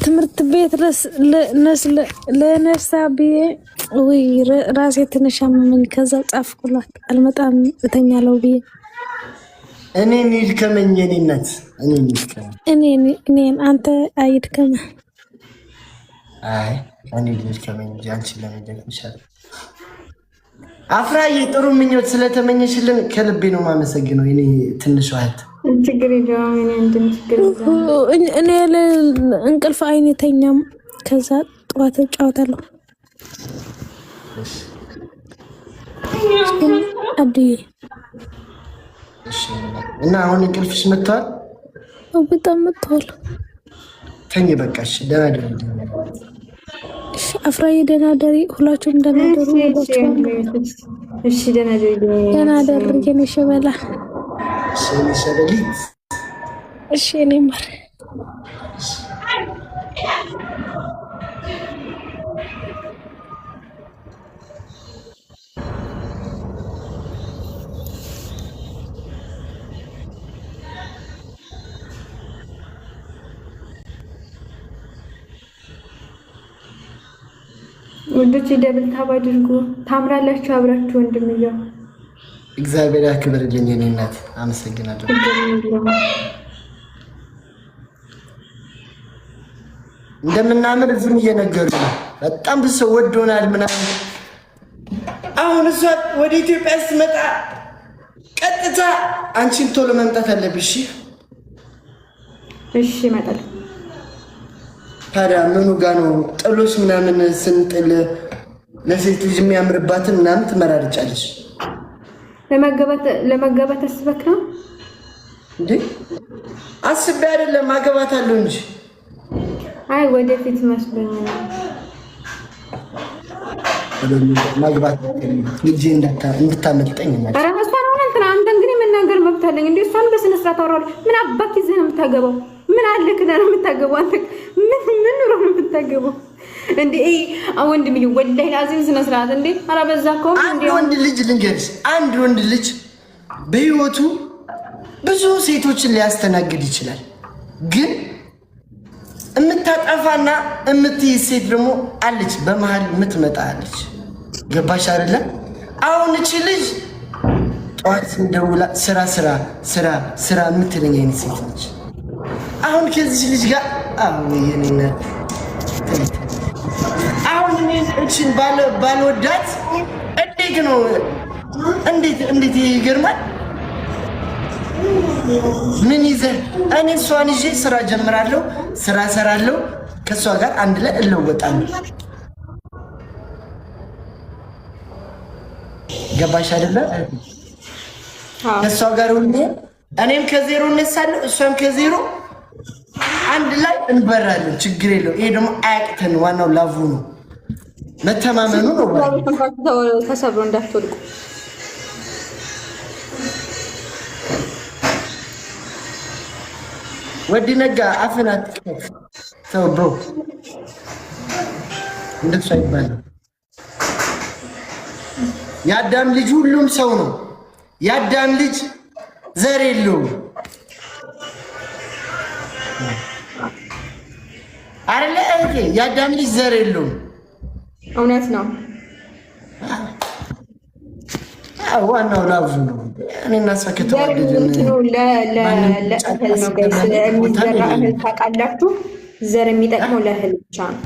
ትምህርት ቤት ለነሳቢ ወይ ራሴ ትንሽ አመመኝ። ከዛ ጻፍኩላት አልመጣም እተኛለሁ ብዬ እኔ ይልከመኝ የኔነት እኔ አንተ አይድከም። አይ እኔ ይልከመኝ አንቺ ለምን ይሻል። አፍራዬ ጥሩ ምኞት ስለተመኘሽልን ከልቤ ነው ማመሰግነው። እኔ ትንሽ ዋህት ችግር የለውም። እኔ እንቅልፍ አይነተኛም። ከዛ ጠዋት እጫወታለሁ። አብዲ እና አሁን እንቅልፍሽ መጥቷል? በጣም መጥቷል። ተኝ በቃሽ። ደህና ደሪ። እሺ አፍራዬ ደህና ደሪ። ሁላችሁም ደህና ደሩ። እሺ ደህና ደሪ። ደህና ደሪ። የኔ ሸበላ ሸበሊት። እሺ እኔ ማር ወንዶች ደብል ታብ አድርጉ። ታምራላችሁ አብራችሁ ወንድምየው። እግዚአብሔር ያክብርልኝ የኔ እናት። አመሰግናለሁ። እንደምናምር ዝም እየነገሩ ነው። በጣም ብዙ ሰው ወዶናል ምናምን። አሁን እሷ ወደ ኢትዮጵያ ስትመጣ ቀጥታ አንቺን ቶሎ መምጣት አለብሽ። እሺ እመጣለሁ። ታዲያ ምኑ ጋ ነው ጥሎሽ ምናምን ስንጥል ለሴት ልጅ የሚያምርባትን ምናምን ትመራርጫለሽ? ለመገባት አስበክ ነው እንዴ? አስቤ አይደለም አገባታለሁ እንጂ። አይ ወደፊት መስሎኝ ነው። ማግባት ልጅ እንድታመልጠኝ ማለት ኧረ መስፋን ሆነ እንትና አንተ እንግዲህ መናገር መብት አለኝ እንዴ? እሷን በስነ ስርዓት አወራለሁ። ምን አባክ ይዘህ ነው የምታገባው? ምን አለ ከዛ ነው የምታገባው? አንተ ምን ነው የምታገባው እንዴ? ወንድምዬ ወላሂ ላዚም ስነ ስርዓት እንዴ! ኧረ በዛ እኮ አንድ ወንድ ልጅ ልንገርሽ፣ አንድ ወንድ ልጅ በህይወቱ ብዙ ሴቶችን ሊያስተናግድ ይችላል። ግን እምታጠፋና እምትይዝ ሴት ደግሞ አለች፣ በመሃል የምትመጣ አለች። ገባሽ አይደለ? አሁን እቺ ልጅ ጠዋት እንደውላ ስራ ስራ ስራ ስራ የምትለኝ አይነት ሴት ነች። አሁን ከዚህ ልጅ ጋር የኔና አሁን እቺን ባልወዳት እንዴት ነው? እንዴት ይገርማል። ምን ይዘህ እኔ እሷን ይዤ ስራ ጀምራለሁ፣ ስራ ሰራለሁ፣ ከእሷ ጋር አንድ ላይ እለወጣለሁ። ገባሽ አይደለ? ከእሷ ጋር ሁሌ እኔም ከዜሮ እነሳለሁ፣ እሷም ከዜሮ አንድ ላይ እንበራለን። ችግር የለው። ይሄ ደግሞ አያቅተን። ዋናው ላቡ ነው፣ መተማመኑ ነው። ተሰብሮ እንዳትወድቁ። ወዲ ነጋ አፍናት ተው ብሮ፣ እንደሱ አይባልም። የአዳም ልጅ ሁሉም ሰው ነው። የአዳም ልጅ ዘር የለውም አይደለ? እኔ የአዳም ልጅ ዘር የለውም። እውነት ነው። ዋናው ላቡ ነው። እኔና እሷ ከተዋደድን የሚዘራ እህል ታውቃላችሁ። ዘር የሚጠቅመው ለእህል ብቻ ነው።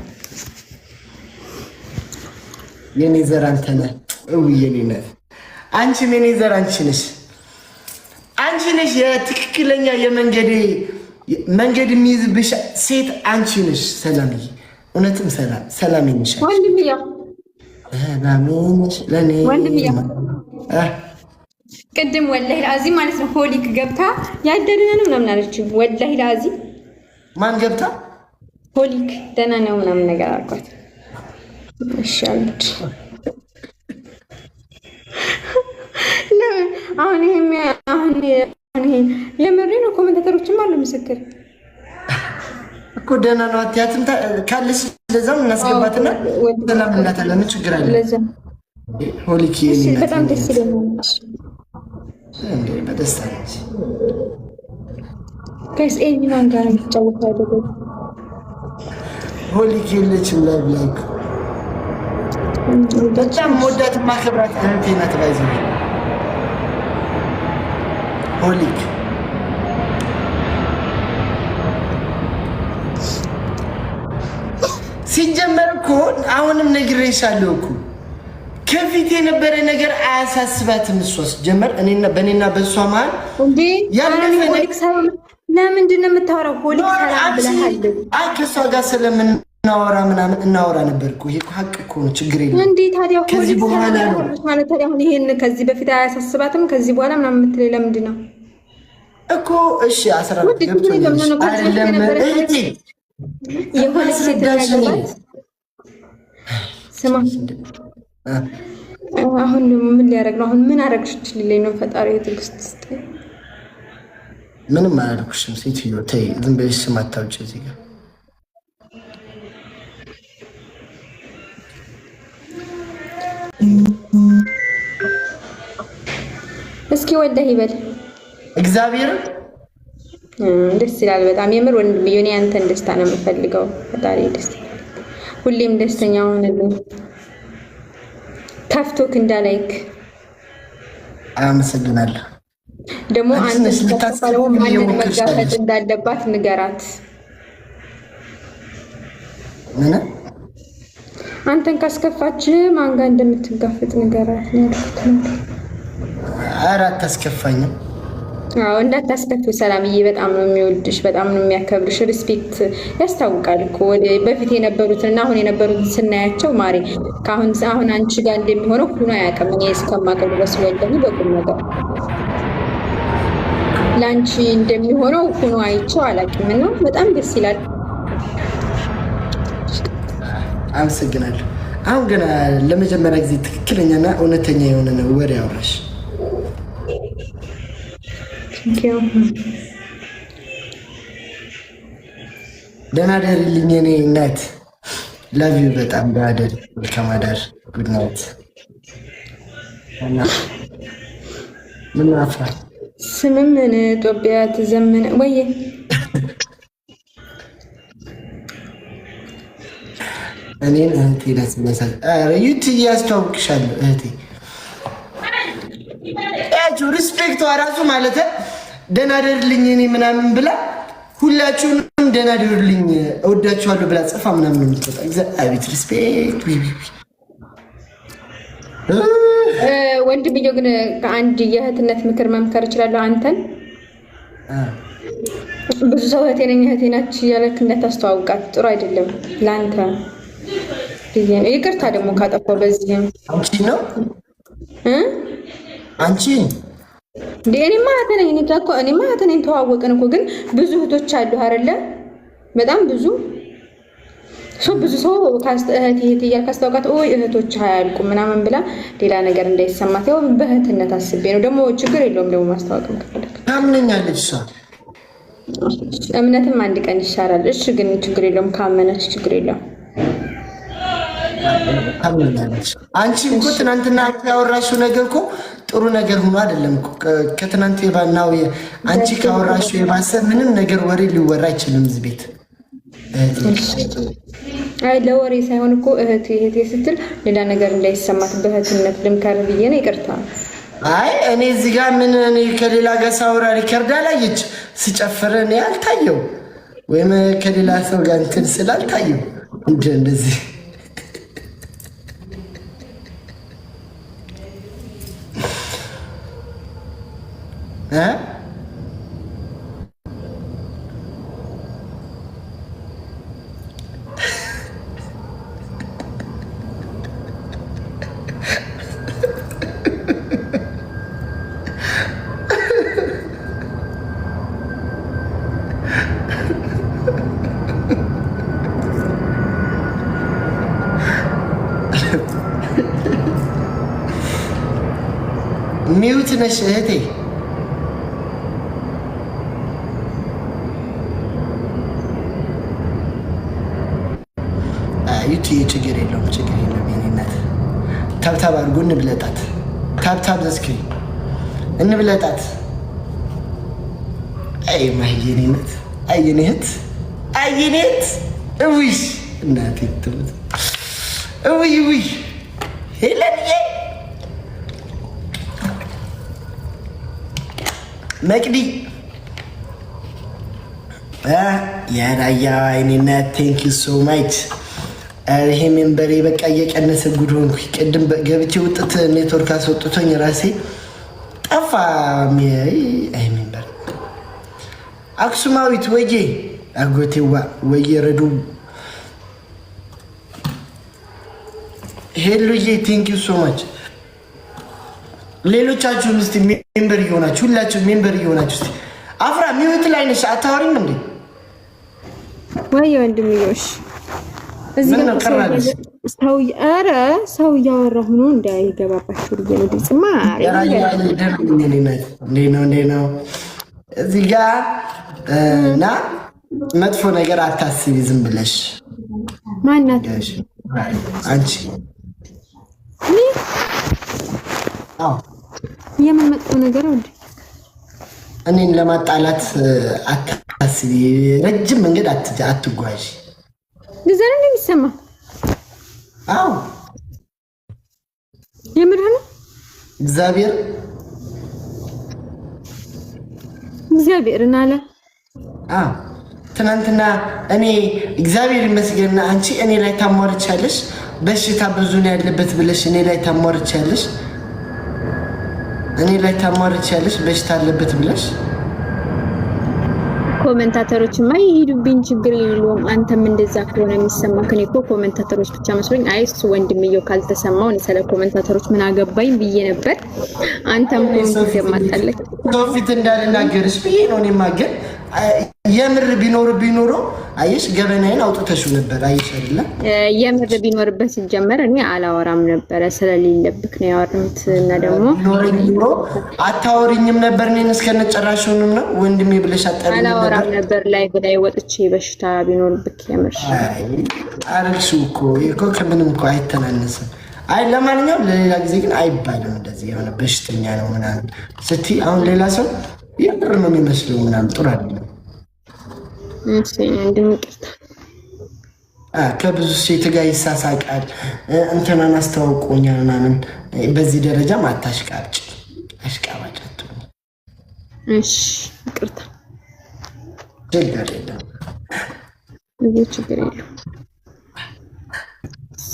የኔ ዘር አንተ ነህ። የኔ ነህ። አንቺም የኔ ዘር አንቺ ነሽ። አንቺ ነሽ የትክክለኛ መንገድ የሚይዝብሽ ሴት አንቺ ነሽ። ሰላምዬ፣ እውነትም ሰላም ይንሻል። ወንድምዬ ለኔ ቅድም ወላሂ ለአዚም ማለት ነው ሆሊክ ገብታ ያደረነ ነው ምናምን አለችኝ። ወላሂ ለአዚም ማን ገብታ ሆሊክ ደህና ነው ምናምን ነገር አልኳት። እሺ አለች። አሁን ይሄ የምሬ ነው። ኮሜንታተሮችም አሉ ምስክር እኮ ደህና ነው አትያትም ካለሽ ለዛም እናስገባትና ሰላም እናታለን። ችግር አለ ሆሊክ በጣም ደስ ይለኛል። እንዴ በደስታ ነች። ከስ ኤኒማን ጋር ይጫወታል። ሆሊክ የለችም ላይክ በጣም ወዳት ማከብራት እህቴ ናት። ባይዘ ሆሊክ ሲጀመር እኮ አሁንም ነግሬሻለሁ እኮ ከፊት የነበረ ነገር አያሳስባትም። እሷስ ጀመር በእኔና በእሷ መሀል እንዴ ሆሊክ ሰላም ለምንድን ነው የምታወራው? ሆሊክ ሰላም ብለሃል። ከእሷ ጋር ስለምናወራ ምናምን እናወራ ነበር እኮ። ይሄ ሀቅ እኮ ነው፣ ችግር የለም። እንዴ ታዲያ ከዚህ በኋላ ነው ማለት ታዲያ አሁን ይሄን ከዚህ በፊት አያሳስባትም ከዚህ በኋላ ምናምን የምትለኝ ለምንድን ነው እኮ? እሺ 14 ገብቶኛል አይደለም እህቴ የሆነ ሴት ያገባት ስማ አሁን ምን ሊያደርግ ነው? አሁን ምን አደረግሽ ልለኝ ነው? ፈጣሪ ትዕግስት ስጠኝ። ምንም አላደረኩሽም ሴትዮ፣ ተይ ዝም ብለሽ ስም አታውጪ እዚህ ጋር። እስኪ ወልደህ ይበል እግዚአብሔር ደስ ይላል በጣም የምር ወንድምዬ። እኔ አንተን ደስታ ነው የምፈልገው። ፈጣሪ ደስታ ሁሌም ደስተኛ ሆነልኝ። ከፍቶክ እንዳላይክ አመሰግናለሁ። ደግሞ አንተ ተከፋለው ማንን መጋፈጥ እንዳለባት ንገራት። ምን አንተን ካስከፋች ማን ጋር እንደምትጋፈጥ ንገራት። ኧረ አታስከፋኝም። አዎ እንዳታስከፊው ሰላምዬ። በጣም ነው የሚወድሽ፣ በጣም ነው የሚያከብርሽ። ሪስፔክት ያስታውቃል እኮ በፊት የነበሩትና አሁን የነበሩትን ስናያቸው ማሬ አሁን አንቺ ጋር እንደሚሆነው ሁኖ አያውቅም። እኔ እስከማውቀው ድረስ ወልደኝ በቁም ነገር ለአንቺ እንደሚሆነው ሁኖ አይቼው አላውቅም እና በጣም ደስ ይላል። አመሰግናለሁ። አሁን ገና ለመጀመሪያ ጊዜ ትክክለኛና እውነተኛ የሆነ ነው ወሬ አወራሽ። ደህና ደሪልኝ የኔ እናት። ላቭ ዩ በጣም ደህና ደሪ። መልካም አዳር። ጉድ ናይት። ምን አፍራ ስምምን ኢትዮጵያ ትዘምን ወይ እኔን እህቴ ናት መሰል። ኧረ ዩቲ ያስተዋውቅሻለሁ እህቴ። ሪስፔክቷ ራሱ ማለት ደህና ደርልኝ እኔ ምናምን ብላ ሁላችሁንም ደህና ደርልኝ እወዳችኋለሁ ብላ ጽፋ ምናምን የምትወጣ አቤት ሪስፔክት። ወንድምዬው ግን ከአንድ የእህትነት ምክር መምከር እችላለሁ አንተን። ብዙ ሰው እህቴ ነኝ እህቴ ናች እያለክ እንዳታስተዋውቃት ጥሩ አይደለም ለአንተ። ይቅርታ ደግሞ ካጠፋው በዚህም አንቺ ነው አንቺ እኔማ እህቴ ነኝ ተዋወቅን እኮ። ግን ብዙ እህቶች አሉ አይደለ? በጣም ብዙ ሰው እህቴ እያልክ ካስተዋውቃት እህቶች አያልቁም ምናምን ብላ ሌላ ነገር እንዳይሰማት ያው በእህትነት አስቤ ነው። ደግሞ ችግር የለውም ደግሞ ማስተዋወቅ ከፈለክ ታምነኛለች እሷ። እምነትም አንድ ቀን ይሻላል። እሺ ግን ችግር የለውም ካመነች ችግር የለውም። ታምነኛለች። አንቺ እኮ ትናንትና ያወራሽው ነገር እኮ ጥሩ ነገር ሆኖ አይደለም እኮ ከትናንት የባናው አንቺ ካወራሽው የባሰ ምንም ነገር ወሬ ሊወራ አይችልም እዚህ ቤት። አይ ለወሬ ሳይሆን እኮ እህቴ ስትል ሌላ ነገር እንዳይሰማት በእህትነት ልምከር ብዬ ነው። ይቅርታ። አይ እኔ እዚህ ጋር ምን እኔ ከሌላ ጋር ሳወራ ሪከርድ አላየች ስጨፍር እኔ አልታየው ወይም ከሌላ ሰው ጋር እንትን ስላልታየው እንደዚህ ሚውት ነሽ እህቴ። ዩቲዩብ ችግር የለውም የኔ እናት። ታብታብ አድርጎ እንብለጣት። ታብታብ ዘስክሪን እንብለጣት። አይ ማየኔ እናት፣ አይ የኔ እህት፣ አይ የኔ እህት። እዊሽ እናቴ ትሙት። ውይ ሄለንዬ መቅዲ ያራያ አይኔና ቴንክ ዩ ሶ ማች። ይሄ ሜምበሬ በቃ እየቀነሰ ጉድ ሆንኩኝ። ቅድም ገብቼ ውጥት ኔትወርክ አስወጥቶኝ ራሴ ጠፋ። አይ ሜምበር አክሱማዊት ወዬ አጎቴዋ ወዬ ረዱ ሄሉዬ ቴንክ ዩ ሶ ማች። ሌሎቻችሁም እስቲ ሜምበር እየሆናችሁ ሁላችሁ ሜምበር እየሆናችሁ እስቲ አፍራ ሚውት ላይ ነሽ አታወሪም እንዴ? ወይ ወንድምዮሽ እዚህ ጋር ሰው እያወራሁ ነው እንዳይገባባችሁ ልዬ ነው። ድምፅማ ነው እዚህ ጋር እና መጥፎ ነገር አታስቢ ዝም ብለሽ። ማናት አንቺ? የምን መጥፎ ነገር አለ? እኔን ለማጣላት አታስቢ። ረጅም መንገድ አትጓዥ። ለዛሬ ነው የሚሰማ። አዎ የምር ነው። እግዚአብሔርን አለ። ትናንትና እኔ እግዚአብሔር ይመስገንና አንቺ እኔ ላይ ታሟርቻለሽ። በሽታ ብዙ ነው ያለበት ብለሽ እኔ ላይ ታሟርቻለሽ። በሽታ አለበት ብለሽ ኮሜንታተሮችማ ይሄዱብኝ ችግር የለውም። አንተም እንደዛ ከሆነ የሚሰማህ እኔ እኮ ኮሜንታተሮች ብቻ መስሎኝ አይ እሱ ወንድምየው ካልተሰማው እኔ ስለ ኮሜንታተሮች ምን አገባኝ ብዬ ነበር። አንተም ኮሜንት የማጣለቅ ፊት እንዳልናገርሽ ብዬ ነው። እኔማ ግን የምር ቢኖር አየሽ ገበናዬን አውጥተሽው ነበር። አየሽ አይደለ? የምር ቢኖርበት ሲጀመር እኔ አላወራም ነበረ ስለሌለብክ ነው ያወራሁት። እና ደግሞ ኖሮ አታወሪኝም ነበር። እኔን እስከነጨራሽውንም ነው ወንድሜ ብለሽ አላወራም ነበር። ላይ ወጥቼ በሽታ ቢኖርብክ የምር አረግሽው እኮ ከምንም እኮ አይተናነስም። አይ ለማንኛውም ለሌላ ጊዜ ግን አይባልም እንደዚህ የሆነ በሽተኛ ነው ምናምን ስትይ አሁን ሌላ ሰው የምር ነው የሚመስለው ምናምን ጥሩ አይደለም። እንደምቅርታ ከብዙ ሴት ጋር ይሳሳቃል። እንትናን አስተዋውቆኛል ምናምን በዚህ ደረጃ ማታሽቃጭ አሽቃባጭ አትሁን። እሺ ይቅርታ። ችግር የለም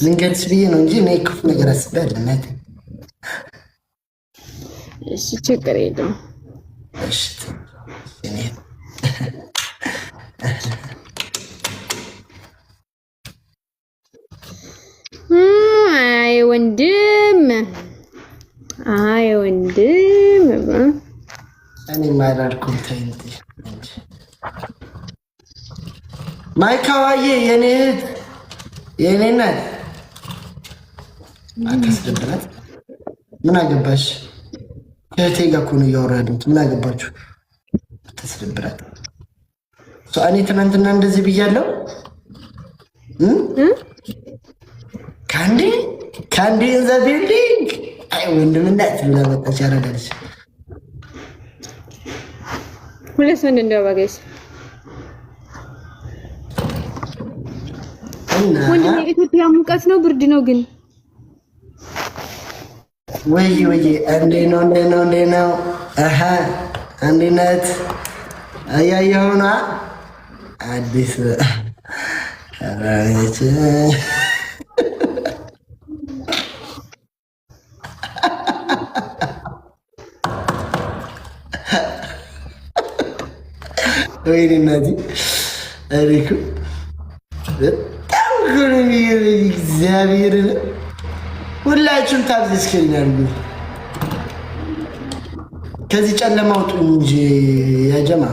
ልንገርሽ ብዬ ነው እንጂ እኔ ክፉ ነገር አስቤ አይደለም። እሺ ችግር የለም። እሺ አይ ወንድም እኔ ማይራርኩም ታይንቲ ማይካዋዬ የኔ እናት አታስደብራት። ምን አገባሽ? ከእህቴ ጋር እኮ ነው እያወራሁት። ምን አገባችሁ? አታስደብራት። እኔ ትናንትና እንደዚህ ብያለሁ። ካንዲ ኢን ዘ ቢልዲንግ። አይ ወንድምነት ብላ መጣች። ያረዳለች ሁለት ወንድ እንደባገስ ወንድም የኢትዮጵያ ሙቀት ነው ብርድ ነው ግን ወይ እንዴ ነው አንዲነት አያየውና አዲስ አራይት ወይ እናቲ አሪኩ በጣም ግሩም እግዚአብሔር ሁላችሁም ታብስክልኛል። ከዚህ ጨለማ ውጡ እንጂ ያጀማ